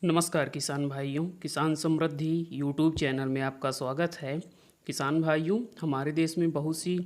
नमस्कार किसान भाइयों, किसान समृद्धि यूट्यूब चैनल में आपका स्वागत है। किसान भाइयों, हमारे देश में बहुत सी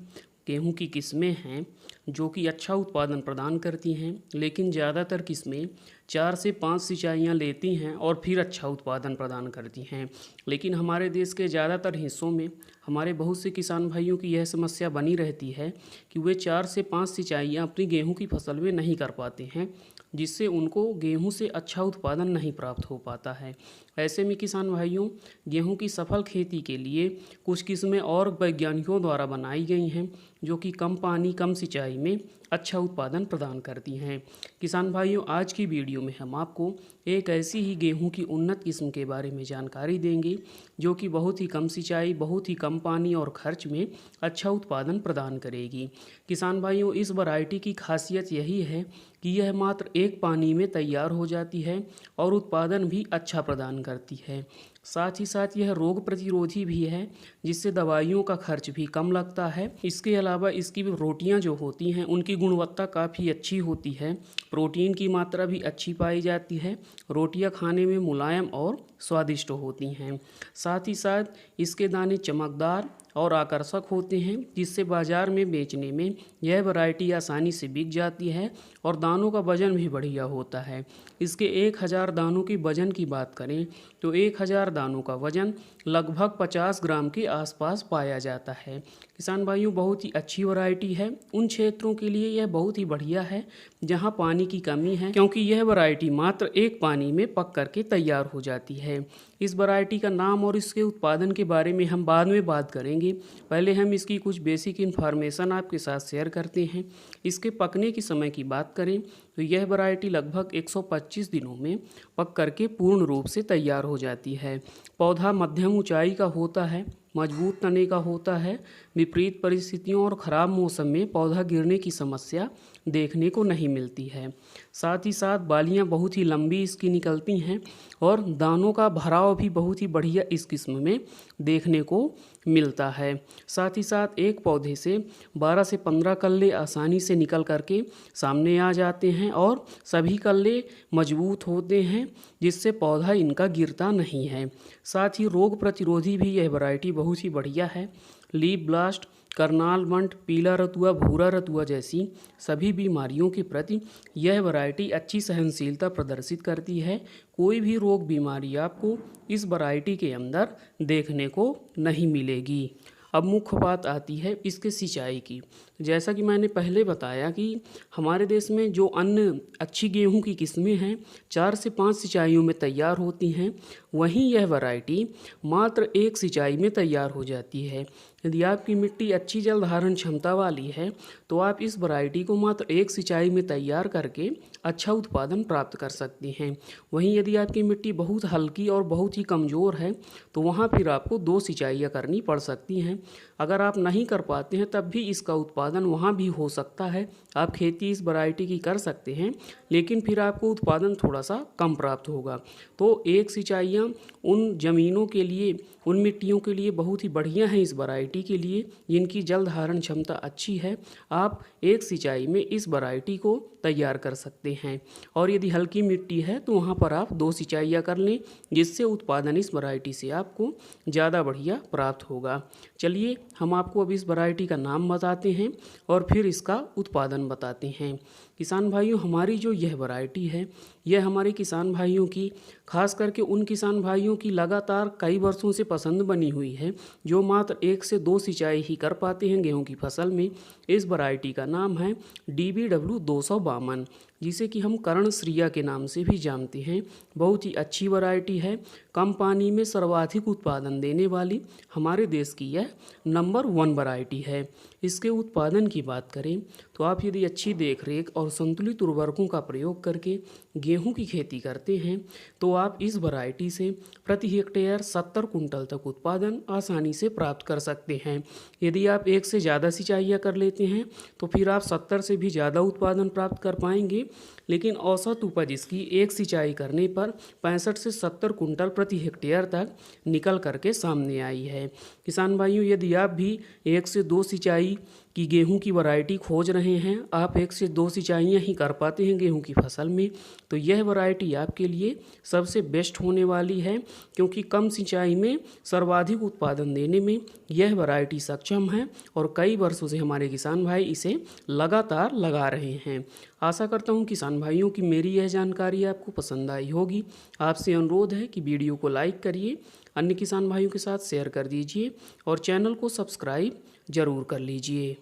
गेहूं की किस्में हैं जो कि अच्छा उत्पादन प्रदान करती हैं, लेकिन ज़्यादातर किस्में 4 से 5 सिंचाइयाँ लेती हैं और फिर अच्छा उत्पादन प्रदान करती हैं। लेकिन हमारे देश के ज़्यादातर हिस्सों में हमारे बहुत से किसान भाइयों की यह समस्या बनी रहती है कि वे 4 से 5 सिंचाइयाँ अपनी गेहूँ की फसल में नहीं कर पाते हैं, जिससे उनको गेहूं से अच्छा उत्पादन नहीं प्राप्त हो पाता है। ऐसे में किसान भाइयों, गेहूं की सफल खेती के लिए कुछ किस्में और वैज्ञानिकों द्वारा बनाई गई हैं जो कि कम पानी कम सिंचाई में अच्छा उत्पादन प्रदान करती हैं। किसान भाइयों, आज की वीडियो में हम आपको एक ऐसी ही गेहूं की उन्नत किस्म के बारे में जानकारी देंगे जो कि बहुत ही कम सिंचाई, बहुत ही कम पानी और खर्च में अच्छा उत्पादन प्रदान करेगी। किसान भाइयों, इस वैरायटी की खासियत यही है कि यह मात्र एक पानी में तैयार हो जाती है और उत्पादन भी अच्छा प्रदान करती है। साथ ही साथ यह रोग प्रतिरोधी भी है, जिससे दवाइयों का खर्च भी कम लगता है। इसके अलावा इसकी रोटियां जो होती हैं उनकी गुणवत्ता काफ़ी अच्छी होती है, प्रोटीन की मात्रा भी अच्छी पाई जाती है, रोटियां खाने में मुलायम और स्वादिष्ट होती हैं। साथ ही साथ इसके दाने चमकदार और आकर्षक होते हैं, जिससे बाज़ार में बेचने में यह वैरायटी आसानी से बिक जाती है और दानों का वज़न भी बढ़िया होता है। इसके 1000 दानों की वज़न की बात करें तो 1000 दानों का वज़न लगभग 50 ग्राम के आसपास पाया जाता है। किसान भाइयों, बहुत ही अच्छी वैरायटी है। उन क्षेत्रों के लिए यह बहुत ही बढ़िया है जहां पानी की कमी है, क्योंकि यह वैरायटी मात्र एक पानी में पक करके तैयार हो जाती है। इस वैरायटी का नाम और इसके उत्पादन के बारे में हम बाद में बात करेंगे। पहले हम इसकी कुछ बेसिक इन्फॉर्मेशन आपके साथ शेयर करते हैं। इसके पकने की समय की बात करें तो यह वैरायटी लगभग 125 दिनों में पक करके पूर्ण रूप से तैयार हो जाती है। पौधा मध्यम ऊंचाई का होता है, मजबूत तने का होता है। विपरीत परिस्थितियों और ख़राब मौसम में पौधा गिरने की समस्या देखने को नहीं मिलती है। साथ ही साथ बालियां बहुत ही लंबी इसकी निकलती हैं और दानों का भराव भी बहुत ही बढ़िया इस किस्म में देखने को मिलता है। साथ ही साथ एक पौधे से 12 से 15 कल्ले आसानी से निकल करके सामने आ जाते हैं और सभी कल्ले मजबूत होते हैं, जिससे पौधा इनका गिरता नहीं है। साथ ही रोग प्रतिरोधी भी यह वैरायटी बहुत ही बढ़िया है। लीफ ब्लास्ट, करनाल बंट, पीला रतुआ, भूरा रतुआ जैसी सभी बीमारियों के प्रति यह वैरायटी अच्छी सहनशीलता प्रदर्शित करती है। कोई भी रोग बीमारी आपको इस वैरायटी के अंदर देखने को नहीं मिलेगी। अब मुख्य बात आती है इसके सिंचाई की। जैसा कि मैंने पहले बताया कि हमारे देश में जो अन्य अच्छी गेहूं की किस्में हैं 4 से 5 सिंचाइयों में तैयार होती हैं, वहीं यह वैरायटी मात्र एक सिंचाई में तैयार हो जाती है। यदि आपकी मिट्टी अच्छी जल धारण क्षमता वाली है तो आप इस वैरायटी को मात्र एक सिंचाई में तैयार करके अच्छा उत्पादन प्राप्त कर सकते हैं। वहीं यदि आपकी मिट्टी बहुत हल्की और बहुत ही कमज़ोर है तो वहाँ फिर आपको 2 सिंचाइयाँ करनी पड़ सकती हैं। अगर आप नहीं कर पाते हैं तब भी इसका उत्पादन वहाँ भी हो सकता है। आप खेती इस वैरायटी की कर सकते हैं, लेकिन फिर आपको उत्पादन थोड़ा सा कम प्राप्त होगा। तो एक सिंचाइयाँ उन ज़मीनों के लिए, उन मिट्टियों के लिए बहुत ही बढ़िया हैं इस वैरायटी के लिए जिनकी जल धारण क्षमता अच्छी है। आप एक सिंचाई में इस वैरायटी को तैयार कर सकते हैं। और यदि हल्की मिट्टी है तो वहाँ पर आप 2 सिंचाइयाँ कर लें, जिससे उत्पादन इस वैरायटी से आपको ज़्यादा बढ़िया प्राप्त होगा। चलिए हम आपको अब इस वैरायटी का नाम बताते हैं और फिर इसका उत्पादन बताते हैं। किसान भाइयों, हमारी जो यह वैरायटी है यह हमारे किसान भाइयों की, खास करके उन किसान भाइयों की52 कई वर्षों से पसंद बनी हुई है जो मात्र 1 से 2 सिंचाई ही कर पाते हैं गेहूं की फसल में। इस वैरायटी का नाम है DBW 252, जिसे कि हम कर्णश्रिया के नाम से भी जानते हैं। बहुत ही अच्छी वैरायटी है। कम पानी में सर्वाधिक उत्पादन देने वाली हमारे देश की यह नंबर 1 वैरायटी है। इसके उत्पादन की बात करें तो आप यदि अच्छी देखरेख और संतुलित उर्वरकों का प्रयोग करके गेहूं की खेती करते हैं तो आप इस वैरायटी से प्रति हेक्टेयर 70 कुंटल तक उत्पादन आसानी से प्राप्त कर सकते हैं। यदि आप एक से ज़्यादा सिंचाइयाँ कर लेते हैं तो फिर आप 70 से भी ज़्यादा उत्पादन प्राप्त कर पाएंगे, लेकिन औसत उपज इसकी एक सिंचाई करने पर 65 से 70 कुंटल प्रति हेक्टेयर तक निकल करके सामने आई है। किसान भाइयों, यदि आप भी 1 से 2 सिंचाई की गेहूं की वैरायटी खोज रहे हैं, आप 1 से 2 सिंचाइयाँ ही कर पाते हैं गेहूं की फसल में, तो यह वैरायटी आपके लिए सबसे बेस्ट होने वाली है, क्योंकि कम सिंचाई में सर्वाधिक उत्पादन देने में यह वैरायटी सक्षम है और कई वर्षों से हमारे किसान भाई इसे लगातार लगा रहे हैं। आशा करता हूँ किसान भाइयों की मेरी यह जानकारी आपको पसंद आई होगी। आपसे अनुरोध है कि वीडियो को लाइक करिए, अन्य किसान भाइयों के साथ शेयर कर दीजिए और चैनल को सब्सक्राइब ज़रूर कर लीजिए।